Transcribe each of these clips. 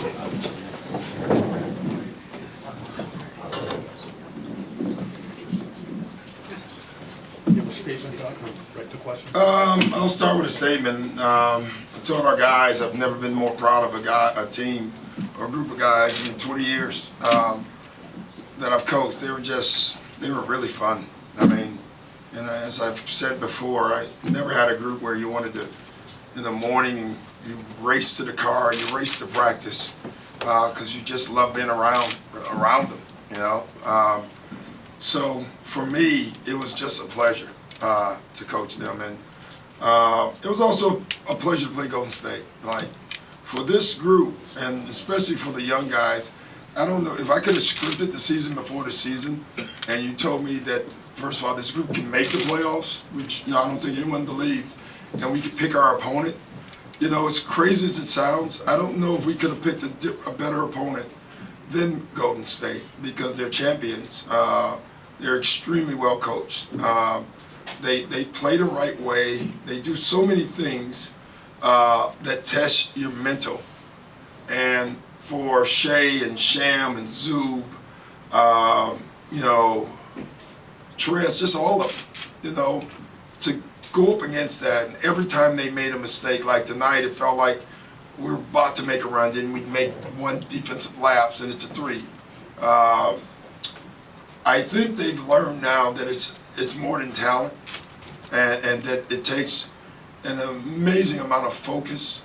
You have a statement, Doug, or right to question? I'll start with a statement. I told our guys I've never been more proud of a team or a group of guys in 20 years that I've coached. They were really fun. I mean, and as I've said before, I never had a group where you wanted to, in the morning, you race to the car, you race to practice, because you just love being around them, you know. So for me, it was just a pleasure to coach them, and it was also a pleasure to play Golden State. Like, for this group, and especially for the young guys, I don't know if I could have scripted the season before the season, and you told me that, first of all, this group can make the playoffs, which, you know, I don't think anyone believed, and we could pick our opponent. You know, as crazy as it sounds, I don't know if we could have picked a better opponent than Golden State, because they're champions. They're extremely well coached. They play the right way. They do so many things that test your mental. And for Shea and Sham and Zub, you know, Therese, just all of them, you know, to go up against that. And every time they made a mistake, like tonight, it felt like we're about to make a run, then we'd make one defensive lapse, and it's a three. I think they've learned now that it's more than talent, and that it takes an amazing amount of focus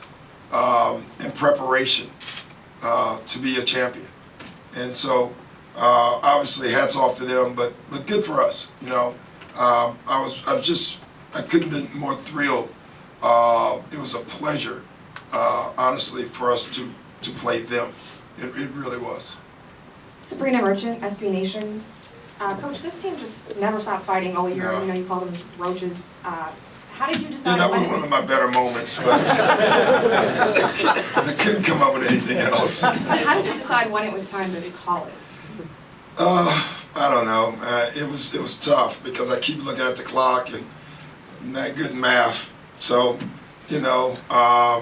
and preparation to be a champion. And so, obviously, hats off to them, but good for us. You know, I couldn't have been more thrilled. It was a pleasure, honestly, for us to play them. It really was. Sabrina Merchant, SB Nation. Coach, this team just never stopped fighting all year. No. You know, you called them roaches. How did you decide? Yeah, that was one of my better moments, but I couldn't come up with anything else. But how did you decide when it was time to call it? I don't know. It was tough because I keep looking at the clock and I'm not good in math. So, you know, I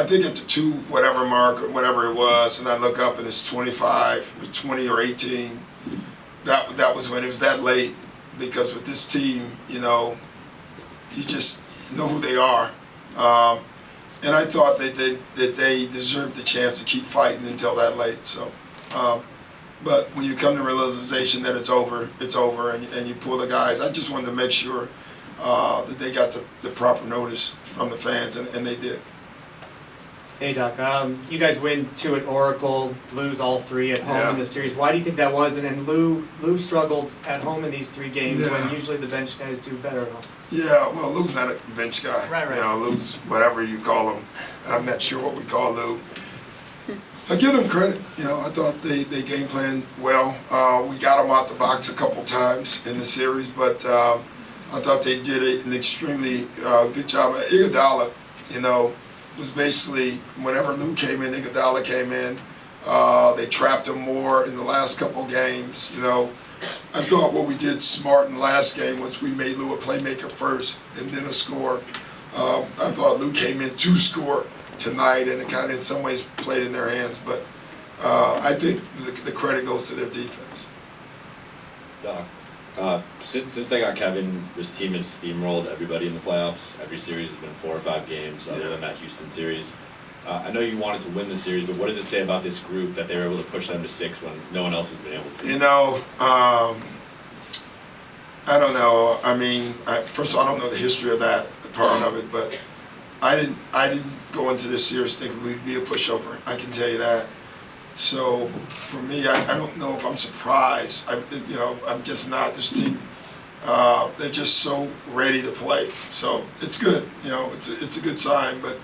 think at the 2 whatever mark or whatever it was, and I look up and it's 25 or 20 or 18. That was when it was that late, because with this team, you know, you just know who they are. And I thought that they deserved the chance to keep fighting until that late. So, but when you come to realization that it's over, and you pull the guys, I just wanted to make sure that they got the proper notice from the fans, and they did. Hey Doc, you guys win 2 at Oracle, lose all 3 at home in the series. Why do you think that was? And then Lou struggled at home in these 3 games when usually the bench guys do better at home. Yeah, well, Lou's not a bench guy. Right. You know, Lou's whatever you call him. I'm not sure what we call Lou. I give them credit. You know, I thought they game planned well. We got them out the box a couple times in the series, but I thought they did an extremely good job. Iguodala, you know, was basically, whenever Lou came in, Iguodala came in. They trapped him more in the last couple of games. You know, I thought what we did smart in the last game was we made Lou a playmaker first and then a scorer. I thought Lou came in to score tonight, and it kind of in some ways played in their hands. But I think the credit goes to their defense. Doc, since they got Kevin, this team has steamrolled everybody in the playoffs. Every series has been 4 or 5 games, other than that Houston series. I know you wanted to win the series, but what does it say about this group that they were able to push them to 6 when no one else has been able to? You know, I don't know. I mean, first of all, I don't know the history of that part of it, but I didn't go into this series thinking we'd be a pushover. I can tell you that. So for me, I don't know if I'm surprised. I'm just not. This team, they're just so ready to play. So it's good. You know, it's a good sign. But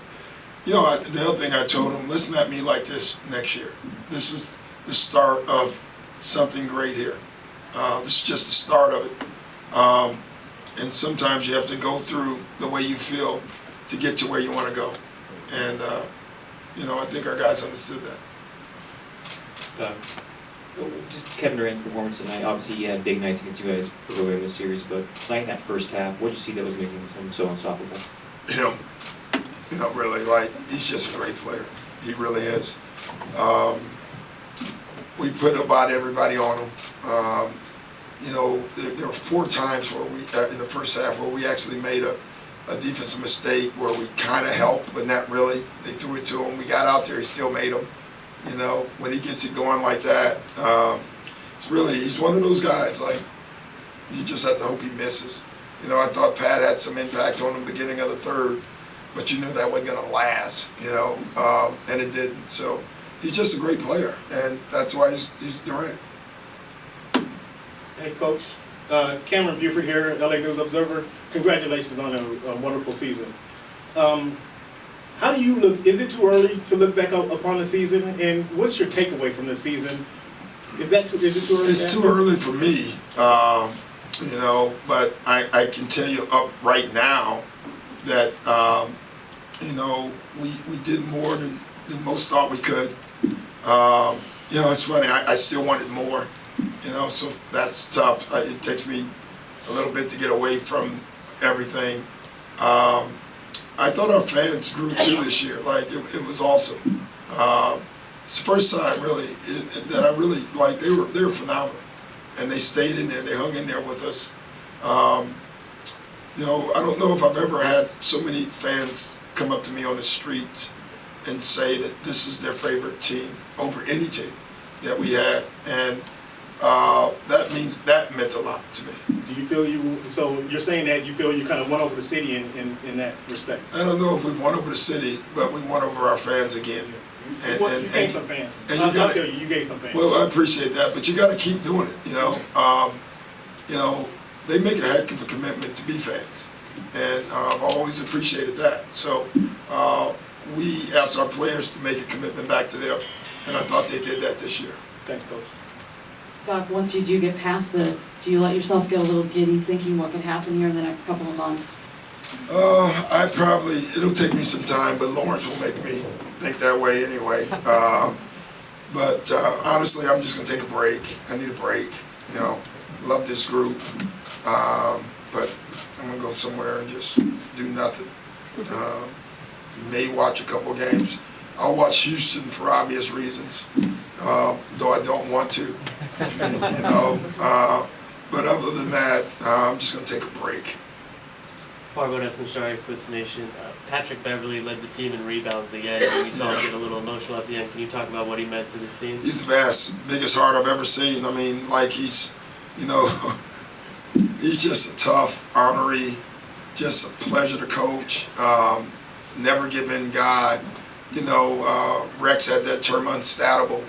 you know, the other thing I told them, listen at me like this next year. This is the start of something great here. This is just the start of it. And sometimes you have to go through the way you feel to get to where you want to go. And you know, I think our guys understood that. Just Kevin Durant's performance tonight. Obviously, he had big nights against you guys earlier in the series, but tonight in that first half, what did you see that was making him so unstoppable? Him, you know, really, like, he's just a great player. He really is. We put about everybody on him. There were 4 times where we, in the first half, where we actually made a defensive mistake where we kind of helped, but not really. They threw it to him. We got out there. He still made them. When he gets it going like that, he's one of those guys, like, you just have to hope he misses. I thought Pat had some impact on him beginning of the third, but you knew that wasn't going to last, and it didn't. So he's just a great player, and that's why he's Durant. Hey, Coach. Cameron Buford here, LA News Observer. Congratulations on a wonderful season. How do you look? Is it too early to look back upon the season? And what's your takeaway from the season? Is it too early? It's too early for me, but I can tell you up right now that, we did more than most thought we could. It's funny, I still wanted more, so that's tough. It takes me a little bit to get away from everything. I thought our fans grew too this year. Like, it was awesome. It's the first time really that I really, like, they were phenomenal, and they stayed in there. They hung in there with us. I don't know if I've ever had so many fans come up to me on the street and say that this is their favorite team over any team that we had, and that meant a lot to me. Do you feel so you're saying that you feel you kind of won over the city in that respect? I don't know if we won over the city, but we won over our fans again. You gained some fans. And you gained some fans. Well, I appreciate that, but you got to keep doing it. They make a heck of a commitment to be fans, and I've always appreciated that. So we asked our players to make a commitment back to them, and I thought they did that this year. Thanks, Coach. Doc, once you do get past this, do you let yourself get a little giddy thinking what could happen here in the next couple of months? It'll take me some time, but Lawrence will make me think that way anyway. But honestly, I'm just going to take a break. I need a break. Love this group. But I'm going to go somewhere and just do nothing. May watch a couple of games. I'll watch Houston for obvious reasons, though I don't want to. But other than that, I'm just going to take a break. Fargo Shari, Clips Nation. Patrick Beverly led the team in rebounds again, and we saw him get a little emotional at the end. Can you talk about what he meant to this team? He's the best, biggest heart I've ever seen. I mean, like, he's just a tough, ornery, just a pleasure to coach. Never give in God. Rex had that term unstatable.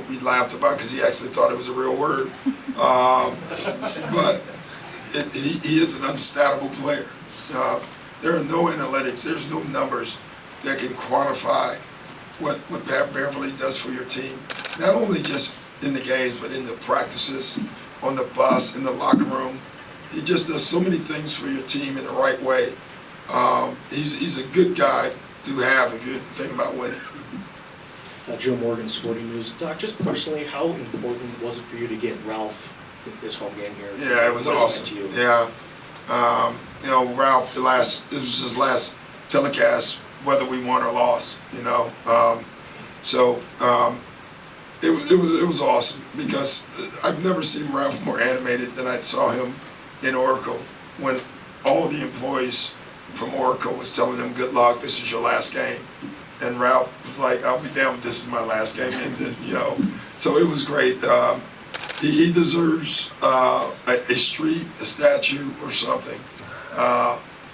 We laughed about because he actually thought it was a real word. But he is an unstatable player. There are no analytics, there's no numbers that can quantify what Pat Beverly does for your team. Not only just in the games, but in the practices, on the bus, in the locker room. He just does so many things for your team in the right way. He's a good guy to have if you're thinking about winning. Joe Morgan, Sporting News. Doc, just personally, how important was it for you to get Ralph this home game here? Yeah, it was awesome. To you? Yeah. Ralph, this was his last telecast, whether we won or lost, So it was awesome because I've never seen Ralph more animated than I saw him in Oracle when all the employees from Oracle was telling him, good luck, this is your last game. And Ralph was like, I'll be damned if this is my last game. And then, so it was great. He deserves a street, a statue, or something.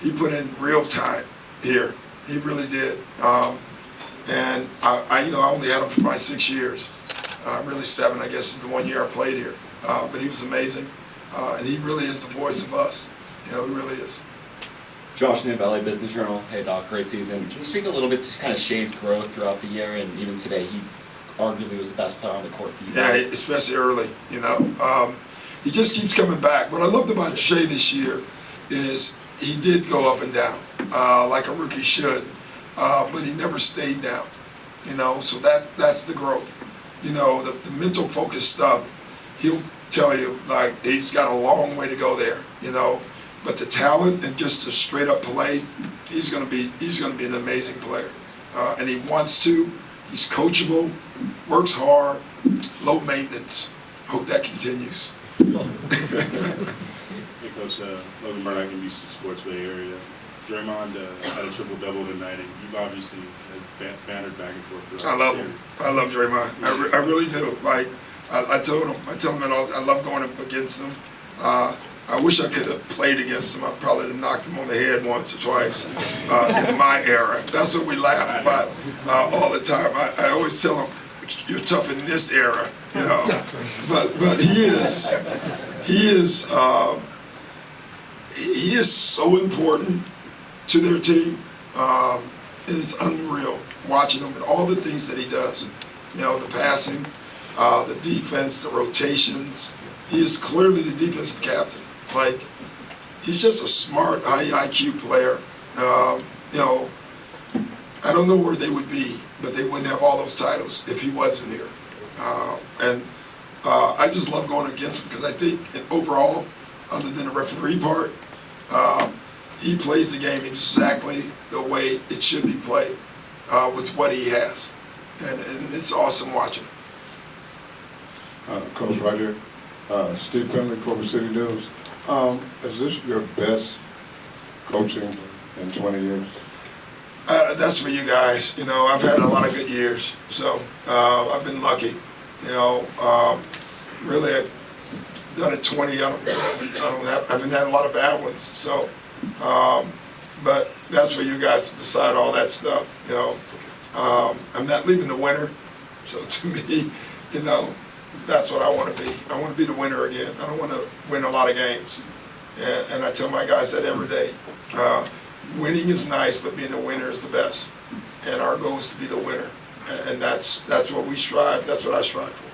He put in real time here. He really did. And I only had him for my 6 years. Really 7, I guess, is the 1 year I played here. But he was amazing. And he really is the voice of us. He really is. Josh Nib, LA Business Journal. Hey, Doc, great season. Can you speak a little bit to kind of Shea's growth throughout the year, and even today, he arguably was the best player on the court for you guys? Yeah, especially early, He just keeps coming back. What I loved about Shea this year is he did go up and down, like a rookie should, but he never stayed down, so that's the growth. The mental focus stuff, he'll tell you, like, he's got a long way to go there, But the talent and just the straight up play, he's gonna be an amazing player. and he wants to. He's coachable, works hard, low maintenance. Hope that continues. Hey, Coach, Logan Murdoch in Houston Sports Bay Area. Draymond had a triple-double tonight, and you've obviously bantered back and forth throughout I love the him. series. I love Draymond. I really do. Like, I tell him it all. I love going up against him. I wish I could have played against him. I probably have knocked him on the head once or twice in my era. That's what we laugh about all the time. I always tell him, you're tough in this era, you know. But he is so important to their team. It's unreal watching him and all the things that he does. You know, the passing, the defense, the rotations. He is clearly the defensive captain. Like, he's just a smart, high IQ player. You know, I don't know where they would be, but they wouldn't have all those titles if he wasn't here. I just love going against him because I think overall, other than the referee part, he plays the game exactly the way it should be played with what he has. And it's awesome watching. Coach, right here. Steve Finley, Culver City News. Is this your best coaching in 20 years? That's for you guys. You know, I've had a lot of good years, so I've been lucky. You know, really, I've done it 20. I haven't had a lot of bad ones. So, but that's for you guys to decide all that stuff. You know, I'm not leaving the winner. So to me, you know, that's what I want to be. I want to be the winner again. I don't want to win a lot of games. And I tell my guys that every day. Winning is nice, but being a winner is the best. And our goal is to be the winner. And that's what we strive. That's what I strive for.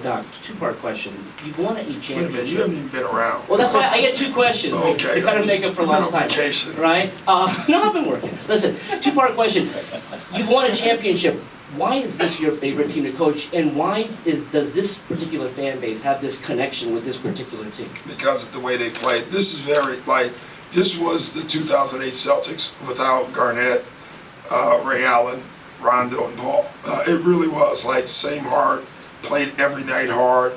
Doc, two-part question. You've won a championship. Wait a minute, you haven't even been around. Well, that's why I get two questions. Okay. To kind of make up for lost time. Vacation. Right? No, I've been working. Listen, two-part questions. You've won a championship. Why is this your favorite team to coach, and why does this particular fan base have this connection with this particular team? Because of the way they played. This is this was the 2008 Celtics without Garnett, Ray Allen, Rondo, and Paul. It really was like same heart, played every night hard,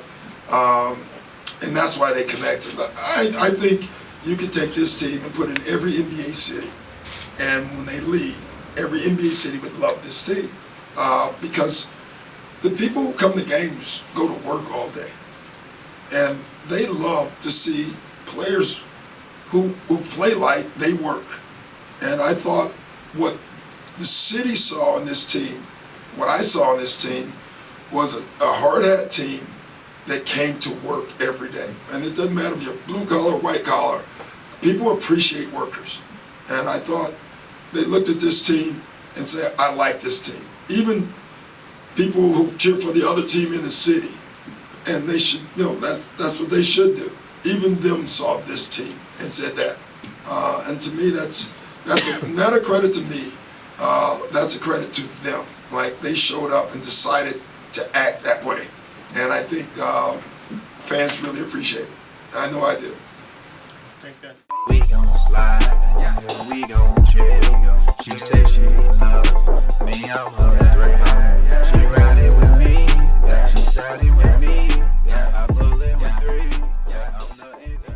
and that's why they connected. I think you could take this team and put it in every NBA city, and when they leave, every NBA city would love this team. Because the people who come to games go to work all day, and they love to see players who play like they work. And I thought what the city saw in this team, what I saw in this team, was a hard hat team that came to work every day. And it doesn't matter if you're blue collar or white collar, people appreciate workers. And I thought they looked at this team and said, I like this team. Even people who cheer for the other team in the city, and they should, you know, that's what they should do. Even them saw this team and said that. And to me, that's not a credit to me. That's a credit to them. Like, they showed up and decided to act that way. And I think fans really appreciate it. I know I do. Thanks, guys. We gon' slide, yeah, we gon' chill. She said she loves me, I'm her threat. She riding with me, she siding with me. I pull it with three. I'm the